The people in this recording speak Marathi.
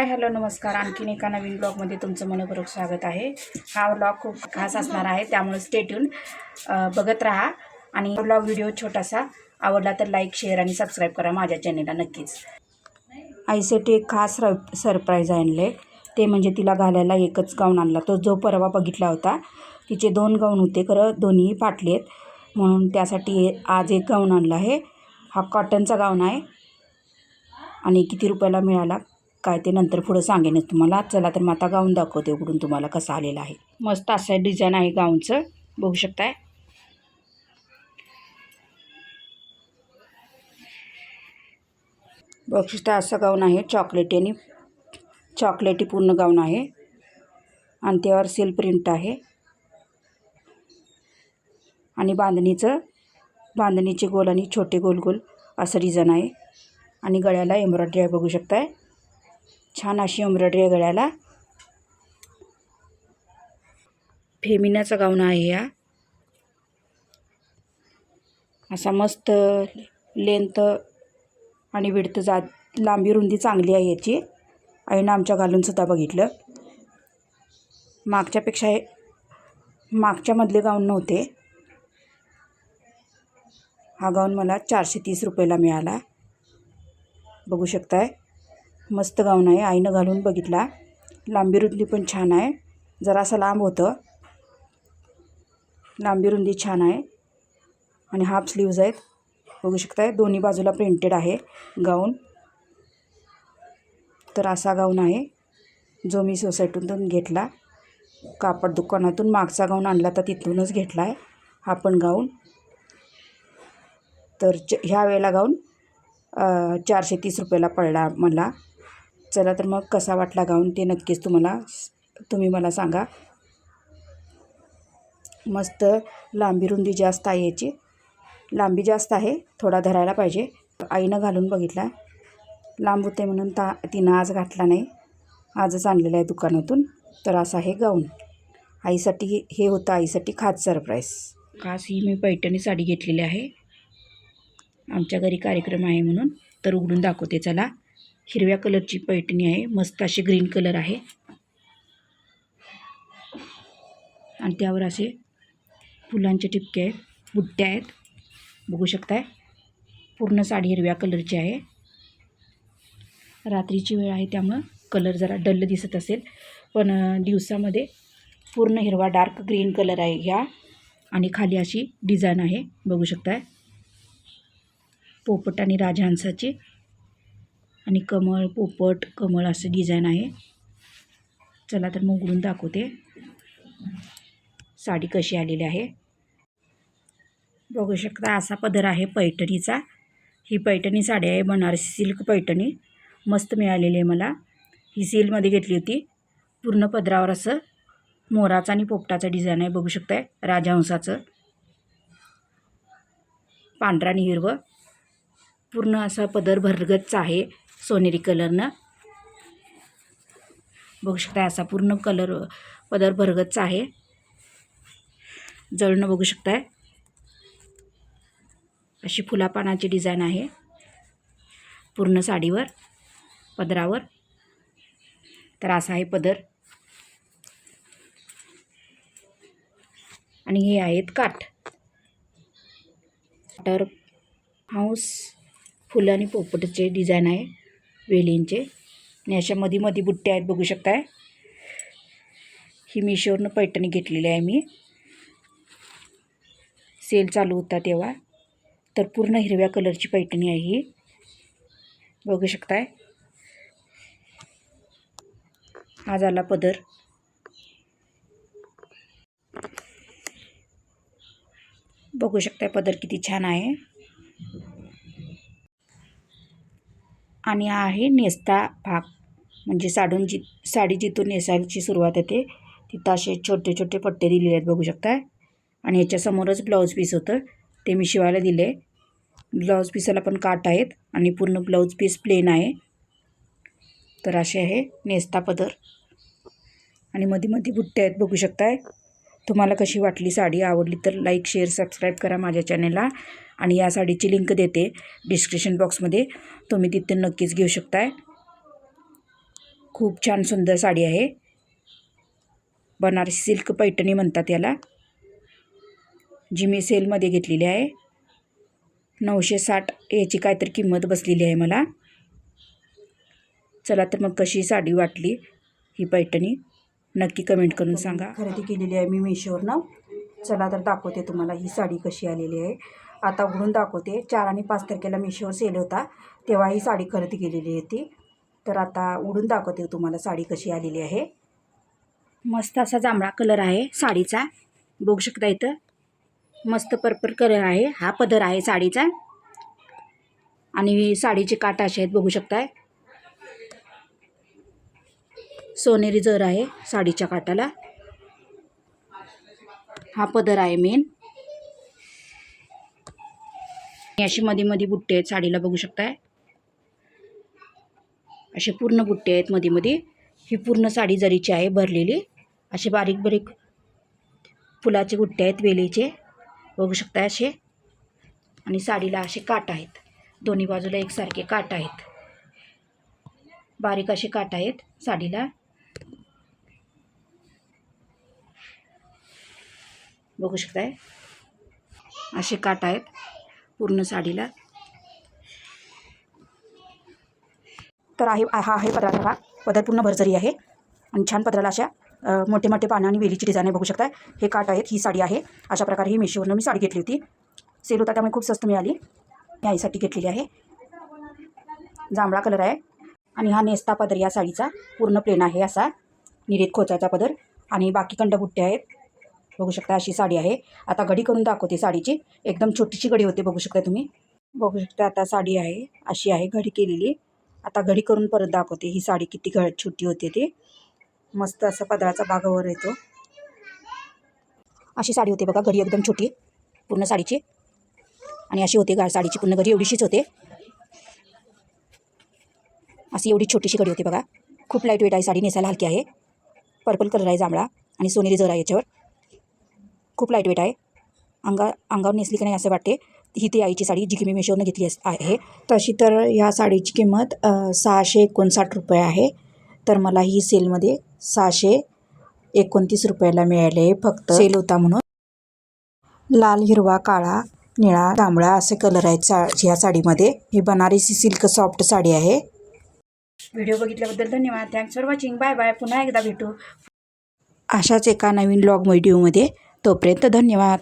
हाय हॅलो नमस्कार. आणखीन एका नवीन ब्लॉगमध्ये तुमचं मनपूर्वक स्वागत आहे. हा ब्लॉग खूप खास असणार आहे, त्यामुळे स्टे ट्यून बघत राहा. आणि ब्लॉग व्हिडिओ छोटासा आवडला तर लाईक शेअर आणि सबस्क्राईब करा माझ्या चॅनेलला नक्कीच. आईसाठी एक खास सरप्राईज आणले, ते म्हणजे तिला घालायला एकच गाऊन आणला. तो जो परवा बघितला होता तिचे 2 गाऊन होते, खरं दोन्ही फाटले आहेत, म्हणून त्यासाठी आज एक गाऊन आणला आहे. हा कॉटनचा गाऊन आहे आणि किती रुपयाला मिळाला काय ते नंतर पुढं सांगेनच तुम्हाला. चला तर मग आता गाऊन दाखवते उघडून तुम्हाला कसा आलेला आहे. मस्त असं डिझाईन आहे गाऊनचं, बघू शकताय. बघू शकता असं गाऊन आहे, चॉकलेटी पूर्ण गाऊन आहे आणि त्यावर सिल्क प्रिंट आहे आणि बांधणीचे गोल आणि छोटे गोल गोल असं डिझाईन आहे आणि गळ्याला एम्ब्रॉयडरी आहे, बघू शकताय. छान अशी एम्ब्रॉयडरी आहे गळ्याला. फेमिनाचा गाऊन आहे हा. असा मस्त लेंथ आणि विड्थ लांबी रुंदी चांगली आहे याची. आईनं आमच्या घालूनसुद्धा बघितलं. मागच्यामधले गाऊन नव्हते. हा गाऊन मला 430 रुपयाला मिळाला, बघू शकताय. मस्त गाऊन आहे, आईनं घालून बघितला. लांबी रुंदी पण छान आहे, जरासं लांब होतं, लांबी रुंदी छान आहे आणि हाफ स्लीव्ज आहेत, बघू शकताय. दोन्ही बाजूला प्रिंटेड आहे गाऊन. तर असा गाऊन आहे जो मी सोसायटीतून घेतला, कापड दुकानातून. मागचा गाऊन आणला तर तिथूनच घेतला आहे हा पण गाऊन. तर ह्या वेळेला गाऊन 430 रुपयाला पडला मला. चला तर मग कसा वाटला गाऊन ते नक्कीच तुम्ही मला सांगा. मस्त लांबी रुंदी जास्त आहे याची, लांबी जास्त आहे, थोडा धरायला पाहिजे. आईनं घालून बघितला, लांब होते म्हणून तिनं आज घातला नाही, आजच आणलेला आहे दुकानातून. तर असा हे गाऊन आईसाठी, हे होतं आईसाठी खास सरप्राईज. खास ही मी पैठणी साडी घेतलेली आहे, आमच्या घरी कार्यक्रम आहे म्हणून. तर उघडून दाखवते चला. हिरव्या कलरची पैठणी आहे, मस्त अशी ग्रीन कलर आहे आणि त्यावर असे फुलांचे ठिपके आहेत, बुट्ट्या आहेत, बघू शकताय. पूर्ण साडी हिरव्या कलरची आहे. रात्रीची वेळ आहे त्यामुळं कलर जरा डल दिसत असेल, पण दिवसामध्ये पूर्ण हिरवा डार्क ग्रीन कलर आहे ह्या. आणि खाली अशी डिझाईन आहे, बघू शकताय. पोपट आणि राजहंसाची आणि कमळ, पोपट, कमळ असं डिझाईन आहे. चला तर मग उघडून दाखवते साडी कशी आलेली आहे. बघू शकता असा पदर आहे पैठणीचा. ही पैठणी साडी आहे, बनारसी सिल्क पैठणी, मस्त मिळालेली आहे मला. ही सेलमध्ये घेतली होती. पूर्ण पदरावर असं मोराचा आणि पोपटाचा डिझाईन आहे, बघू शकताय. राजहंसाचं पांढरा आणि हिरवं पूर्ण असा पदर भरगच्च आहे सोनेरी कलरनं, बघू शकताय. असा पूर्ण पदर भरगच्च आहे, जळणं बघू शकताय. अशी फुलापानाची डिझाईन आहे पूर्ण साडीवर, पदरावर. तर असा आहे पदर आणि हे आहेत काटर हाऊस. फुलं आणि पोपटचे डिझाईन आहे, वेलींचे, आणि अशा मध्ये बुट्टे आहेत, बघू शकताय. ही मीशोवरनं पैठणी घेतलेली आहे मी, सेल चालू होता तेव्हा. तर पूर्ण हिरव्या कलरची पैठणी आहे ही, बघू शकताय. हा झाला पदर. बघू शकताय पदर किती छान आहे. आणि हा आहे नेसता भाग, म्हणजे साडी जिथून नेसायची सुरुवात होते तिथं असे छोटे छोटे पट्टे दिलेले आहेत, बघू शकताय. आणि याच्यासमोरच ब्लाऊज पीस होतं, ते मी शिवायला दिले. ब्लाऊज पीसाला पण काट आहेत आणि पूर्ण ब्लाऊज पीस प्लेन आहे. तर असे आहे नेसता पदर आणि मध्ये बुट्टे आहेत, बघू शकताय. तुम्हाला कशी वाटली साडी? आवडली तर लाईक शेअर सबस्क्राईब करा माझ्या चॅनेलला. आणि या साडीची लिंक देते डिस्क्रिप्शन बॉक्समध्ये, तुम्ही तिथे नक्कीच घेऊ शकताय. खूप छान सुंदर साडी आहे. बनारसी सिल्क पैठणी म्हणतात याला, जी मी सेलमध्ये घेतलेली आहे. 960 याची काहीतरी किंमत बसलेली आहे मला. चला तर मग कशी साडी वाटली ही पैठणी नक्की कमेंट करून सांगा. खरेदी केलेली आहे मी मीशोवरनं. चला तर दाखवते तुम्हाला ही साडी कशी आलेली आहे. आता उघडून दाखवते. 4 आणि 5 तारखेला मीशोवर सेल होता, तेव्हा ही साडी खरेदी केलेली होती. तर आता उघडून दाखवते तुम्हाला साडी कशी आलेली आहे. मस्त असा जांभळा कलर आहे साडीचा, बघू शकता इथं. मस्त पर्पल कलर आहे. हा पदर आहे साडीचा आणि साडीचे काटा असे आहेत, बघू शकताय. सोनेरी जर आहे साडीच्या काटाला. हा पदर आहे मेन. अशी मध्ये मध्ये बुट्टे आहेत साडीला, बघू शकताय. असे पूर्ण बुट्टे आहेत मध्ये मध्ये. ही पूर्ण साडी जरीची आहे भरलेली. असे बारीक बारीक फुलाचे बुट्टे आहेत वेलीचे, बघू शकताय असे. आणि साडीला असे काट आहेत, दोन्ही बाजूला एकसारखे काट आहेत, बारीक असे काट आहेत साडीला, बघू शकताय. असे काट आहेत पूर्ण साडीला. तर हा आहे पदराचा पदर, पूर्ण भरजरी आहे आणि छान पदराला अशा मोठे मोठे पानं आणि वेलीची डिझाईन आहे, बघू शकताय. हे काट आहेत, ही साडी आहे. अशा प्रकारे ही मीशोवरनं मी साडी घेतली होती. सेल होता त्यामुळे खूप स्वस्त मिळाली. मी आईसाठी घेतलेली आहे. जांभळा कलर आहे आणि हा नेस्ता पदर या साडीचा पूर्ण प्लेन आहे, असा निरीत खोचाचा पदर आणि बाकी कंडबुट्टे आहेत, बघू शकता. अशी साडी आहे. आता घडी करून दाखवते साडीची. एकदम छोटीशी घडी होते, बघू शकता तुम्ही. बघू शकता आता साडी आहे अशी आहे घडी केलेली. आता घडी करून परत दाखवते ही साडी किती छोटी होते ते. मस्त असं पदराचा भागावर येतो, अशी साडी होते बघा. घडी एकदम छोटी पूर्ण साडीची आणि अशी होते साडीची पूर्ण घडी, एवढीशीच होते. अशी एवढी छोटीशी घडी होते बघा. खूप लाईट वेट आहे साडी, नेसायला हलकी आहे. पर्पल कलर आहे जांभळा आणि सोनेरी जर आहे याच्यावर. खूप लाईट वेट आहे. अंगावर नेसली की नाही असं वाटते. ही ती आईची साडी जी की मी मीशोवरनं घेतली आहे. तशी तर ह्या साडीची किंमत 659 रुपये आहे. तर मला ही सेलमध्ये 629 रुपयाला मिळाले. फक्त सेल होता म्हणून. लाल, हिरवा, काळा, निळा, जांभळा असे कलर आहेत ह्या साडीमध्ये. ही बनारसी सिल्क सॉफ्ट साडी आहे. व्हिडिओ बघितल्याबद्दल धन्यवाद. Thanks for watching. Bye bye. पुन्हा एकदा भेटू अशाच एका नवीन व्लॉग व्हिडिओमध्ये. तोपर्यंत धन्यवाद.